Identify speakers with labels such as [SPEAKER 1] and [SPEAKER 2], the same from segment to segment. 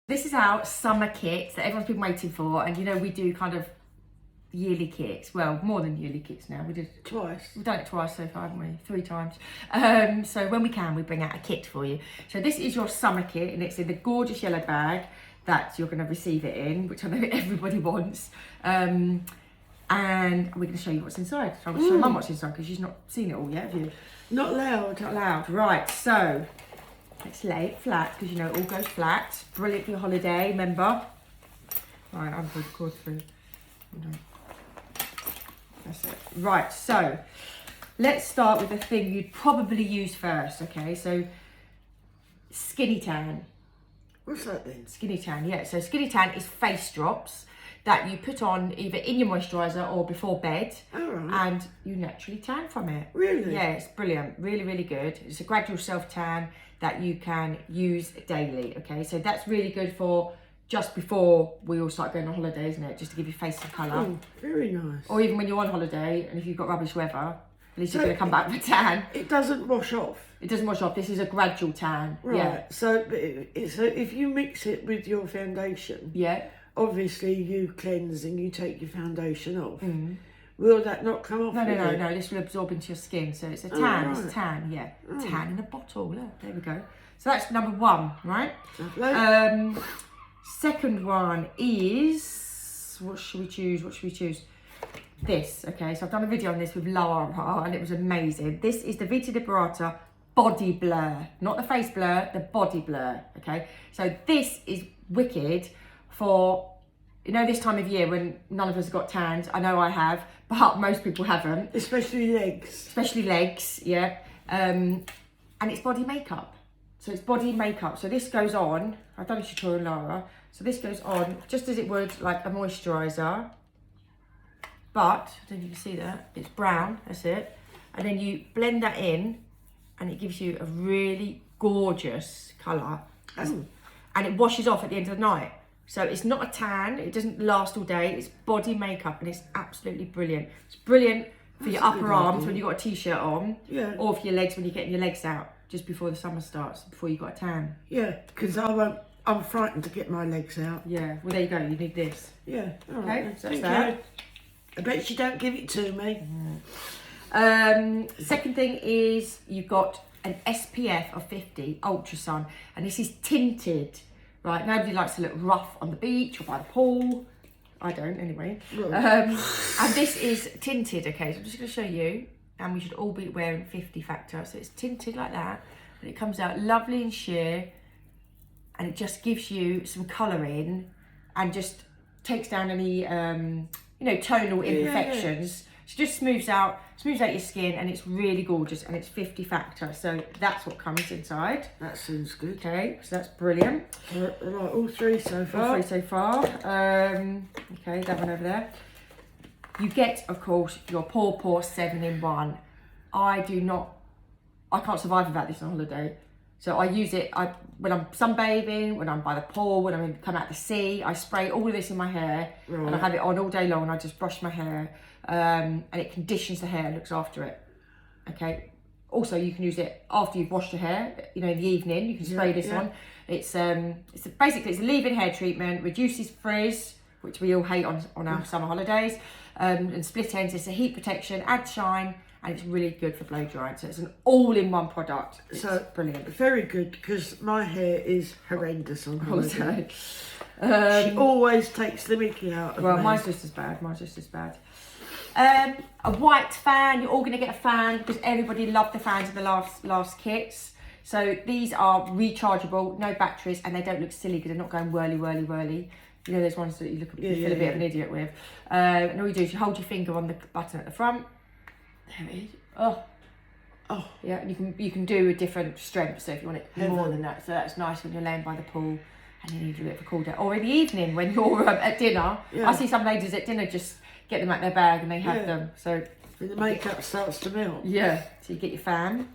[SPEAKER 1] This is our summer kit that everyone's been waiting for, and you know we do kind of yearly kits. Well, more than yearly kits now. We did
[SPEAKER 2] Twice.
[SPEAKER 1] We've done it twice so far, haven't we? 3 times. So when we can, we bring out a kit for you. So this is your summer kit, and it's in the gorgeous yellow bag that you're going to receive it in, which I know everybody wants. And we're going to show you what's inside. So I'm going to show Mum what's inside because she's not seen it all yet, have you?
[SPEAKER 2] Not loud.
[SPEAKER 1] Not loud. Right. So let's lay it flat because you know it all goes flat. Brilliant for your holiday, remember? Right, I'm going to record through. That's it. Right, so let's start with the thing you'd probably use first, okay? So skinny tan.
[SPEAKER 2] What's that then?
[SPEAKER 1] Skinny tan, yeah. So skinny tan is face drops that you put on either in your moisturiser or before bed, and you naturally tan from it.
[SPEAKER 2] Really?
[SPEAKER 1] Yeah, it's brilliant. Really, really good. It's a gradual self-tan that you can use daily, okay? So that's really good for just before we all start going on holiday, isn't it? Just to give your face some colour.
[SPEAKER 2] Oh, very nice.
[SPEAKER 1] Or even when you're on holiday and if you've got rubbish weather, at least you're going to come back with a tan.
[SPEAKER 2] It doesn't wash off.
[SPEAKER 1] It doesn't wash off. This is a gradual tan.
[SPEAKER 2] Right.
[SPEAKER 1] Yeah.
[SPEAKER 2] So if you mix it with your foundation,
[SPEAKER 1] Yeah.
[SPEAKER 2] obviously you cleanse and you take your foundation off. Will that not come off?
[SPEAKER 1] No. This will absorb into your skin. So it's a tan.
[SPEAKER 2] right.
[SPEAKER 1] It's a tan, yeah. Tan in a bottle. Look, there we go. So that's number 1, right?
[SPEAKER 2] Lovely.
[SPEAKER 1] Second one is, what should we choose? This, okay, so I've done a video on this with Lara and it was amazing. This is the Vita Liberata Body Blur, not the face blur, the body blur, okay? So this is wicked for, you know, this time of year when none of us have got tans. I know I have, but most people haven't.
[SPEAKER 2] Especially legs,
[SPEAKER 1] yeah. And it's body makeup. So it's body makeup. So this goes on, I've done a tutorial on Lara. So this goes on just as it would like a moisturiser. But, I don't know if you can see that, it's brown, that's it. And then you blend that in and it gives you a really gorgeous colour. And it washes off at the end of the night. So it's not a tan, it doesn't last all day, it's body makeup and it's absolutely brilliant. It's brilliant for your upper arms when you've got a t-shirt on, or for your legs when you're getting your legs out just before the summer starts, before you've got a tan.
[SPEAKER 2] Yeah, because I'm frightened to get my legs out.
[SPEAKER 1] Yeah, well there you go, you need this.
[SPEAKER 2] Yeah, all
[SPEAKER 1] Okay,
[SPEAKER 2] right.
[SPEAKER 1] so that's that.
[SPEAKER 2] I bet you don't give it to me.
[SPEAKER 1] Second thing is you've got an SPF of 50 Ultra Sun, and this is tinted, right? Nobody likes to look rough on the beach or by the pool. I don't, anyway. And this is tinted, okay? So I'm just going to show you, and we should all be wearing 50 factor. So it's tinted like that, and it comes out lovely and sheer, and it just gives you some colour in, and just takes down any tonal imperfections. So just smooths out your skin, and it's really gorgeous, and it's 50 factor. So that's what comes inside.
[SPEAKER 2] That sounds good.
[SPEAKER 1] Okay, so that's brilliant.
[SPEAKER 2] Right, all 3 so far.
[SPEAKER 1] All 3 so far. Okay, that one over there. You get, of course, your Paw 7-in-1. I can't survive without this on holiday. So I use it when I'm sunbathing, when I'm by the pool, when I'm come out the sea. I spray all of this in my hair, and I have it on all day long, and I just brush my hair, and it conditions the hair, looks after it. Okay. Also, you can use it after you've washed your hair. You know, in the evening, you can spray this on. It's basically it's a leave-in hair treatment, reduces frizz, which we all hate on our summer holidays, and split ends. It's a heat protection, adds shine. And it's really good for blow drying. So it's an all-in-one product. It's brilliant.
[SPEAKER 2] Very good, because my hair is horrendous on holiday.
[SPEAKER 1] She
[SPEAKER 2] always takes the mickey out of me.
[SPEAKER 1] Mine's just as bad. A white fan. You're all going to get a fan because everybody loved the fans in the last kits. So these are rechargeable, no batteries, and they don't look silly because they're not going whirly. You know those ones that you feel a bit of an idiot with. And all you do is you hold your finger on the button at the front. There it is. Oh. Yeah, and you can do a different strength, so if you want it more than that. So that's nice when you're laying by the pool and you need a bit of a cool down. Or in the evening when you're at dinner. Yeah. I see some ladies at dinner just get them out their bag and they have them. So
[SPEAKER 2] when the makeup starts to melt.
[SPEAKER 1] Yeah. So you get your fan.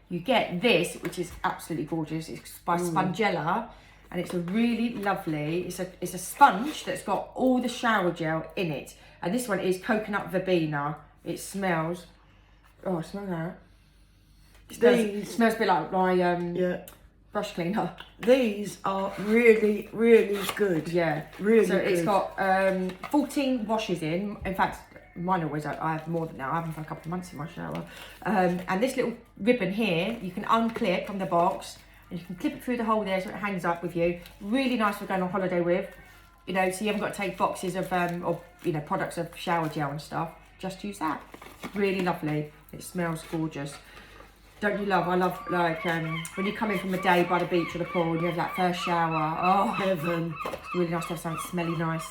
[SPEAKER 1] You get this, which is absolutely gorgeous. It's by Spongella, and it's a really lovely. It's a sponge that's got all the shower gel in it, and this one is coconut verbena. It smells. Oh, smell that. It smells a bit like my brush cleaner.
[SPEAKER 2] These are really, really good.
[SPEAKER 1] Yeah,
[SPEAKER 2] Really
[SPEAKER 1] so it's
[SPEAKER 2] good.
[SPEAKER 1] got 14 washes in fact. Mine always, I have more than that. I have them for a couple of months in my shower. And this little ribbon here, you can unclip from the box and you can clip it through the hole there so it hangs up with you. Really nice for going on holiday with. You know, so you haven't got to take boxes of, or, you know, products of shower gel and stuff. Just use that. Really lovely. It smells gorgeous. Don't you love, I love like when you come in from a day by the beach or the pool and you have that first shower. Oh,
[SPEAKER 2] Heaven.
[SPEAKER 1] it's really nice to have something smelly nice.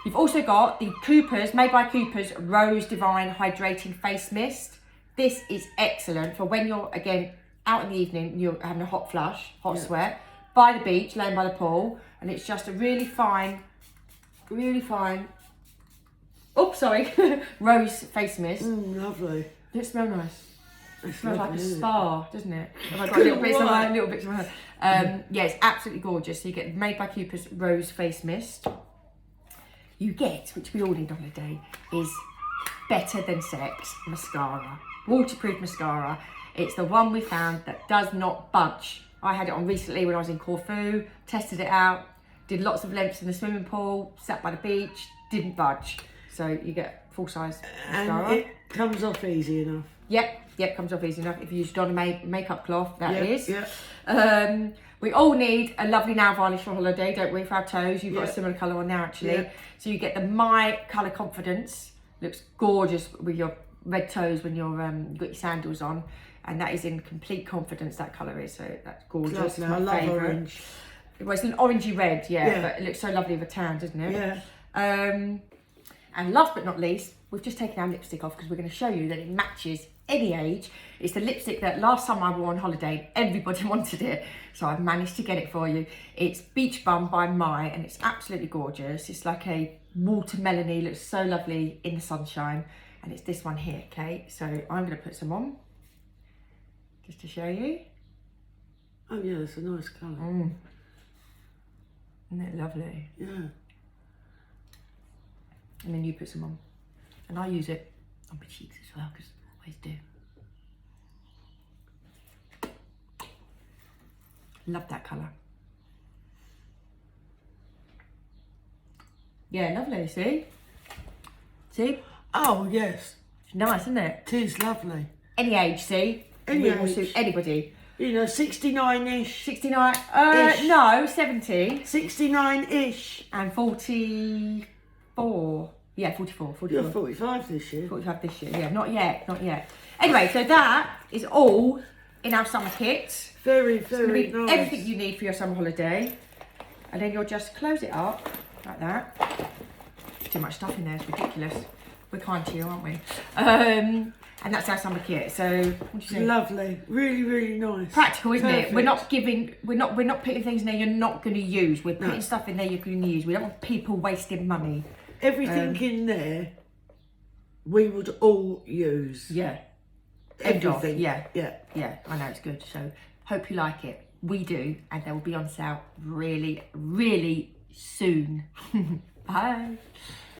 [SPEAKER 1] You've also got the Cooper's, made by Cooper's, Rose Divine Hydrating Face Mist. This is excellent for when you're, again, out in the evening, you're having a hot flush, hot sweat, by the beach, laying by the pool, and it's just a really fine, oops, sorry, rose face mist.
[SPEAKER 2] Lovely.
[SPEAKER 1] Does it smell nice? It smells like a
[SPEAKER 2] lovely,
[SPEAKER 1] spa, doesn't it? Have I got little bits of my, little bits of my yeah, it's absolutely gorgeous. So you get made by Cooper's Rose Face Mist. You get, which we all need on a day, is Better Than Sex mascara. Waterproof mascara. It's the one we found that does not budge. I had it on recently when I was in Corfu, tested it out, did lots of lengths in the swimming pool, sat by the beach, didn't budge. So you get full size mascara.
[SPEAKER 2] And it comes off easy enough.
[SPEAKER 1] Yep, comes off easy enough. If you use Donna makeup cloth, that is.
[SPEAKER 2] Yeah.
[SPEAKER 1] We all need a lovely nail varnish for holiday, don't we, for our toes? You've got a similar colour on now, actually.
[SPEAKER 2] Yeah.
[SPEAKER 1] So you get the My Colour Confidence. Looks gorgeous with your red toes when you're you've got your sandals on. And that is in complete confidence, that colour is. So that's gorgeous.
[SPEAKER 2] Lovely.
[SPEAKER 1] It's my
[SPEAKER 2] I love
[SPEAKER 1] favourite.
[SPEAKER 2] orange.
[SPEAKER 1] Well, it's an orangey red, but it looks so lovely with a tan, doesn't it?
[SPEAKER 2] Yeah.
[SPEAKER 1] And last but not least, we've just taken our lipstick off because we're going to show you that it matches any age. It's the lipstick that last summer I wore on holiday. Everybody wanted it, so I've managed to get it for you. It's Beach Bum by My, and it's absolutely gorgeous. It's like a watermelony, looks so lovely in the sunshine. And it's this one here, okay? So I'm going to put some on, just to show you.
[SPEAKER 2] Oh yeah, it's a nice colour.
[SPEAKER 1] Isn't it lovely?
[SPEAKER 2] Yeah.
[SPEAKER 1] And then you put some on. And I use it on my cheeks as well, because I always do. Love that colour. Yeah, lovely, see? See?
[SPEAKER 2] Oh yes.
[SPEAKER 1] It's nice, isn't it?
[SPEAKER 2] It is lovely.
[SPEAKER 1] Any age, see?
[SPEAKER 2] Any
[SPEAKER 1] It will
[SPEAKER 2] age.
[SPEAKER 1] suit anybody.
[SPEAKER 2] You know, 69-ish.
[SPEAKER 1] 69,
[SPEAKER 2] Ish.
[SPEAKER 1] no, 70.
[SPEAKER 2] 69-ish.
[SPEAKER 1] And 44. Yeah, 44.
[SPEAKER 2] You're 45 this year.
[SPEAKER 1] 45 this year, yeah, not yet. Anyway, so that is all in our summer kit.
[SPEAKER 2] Very,
[SPEAKER 1] It's gonna
[SPEAKER 2] very
[SPEAKER 1] be
[SPEAKER 2] nice.
[SPEAKER 1] everything you need for your summer holiday. And then you'll just close it up like that. There's too much stuff in there, it's ridiculous. We're kind to you, aren't we? And that's our summer kit. So what do you think?
[SPEAKER 2] Lovely. Really, really nice.
[SPEAKER 1] Practical, isn't
[SPEAKER 2] Perfect.
[SPEAKER 1] it? We're not putting things in there you're not going to use. We're putting stuff in there you're going to use. We don't want people wasting money.
[SPEAKER 2] Everything in there, we would all use.
[SPEAKER 1] Yeah. End of.
[SPEAKER 2] Everything.
[SPEAKER 1] Yeah.
[SPEAKER 2] Yeah.
[SPEAKER 1] I know, it's good. So hope you like it. We do, and they will be on sale really, really soon. Bye.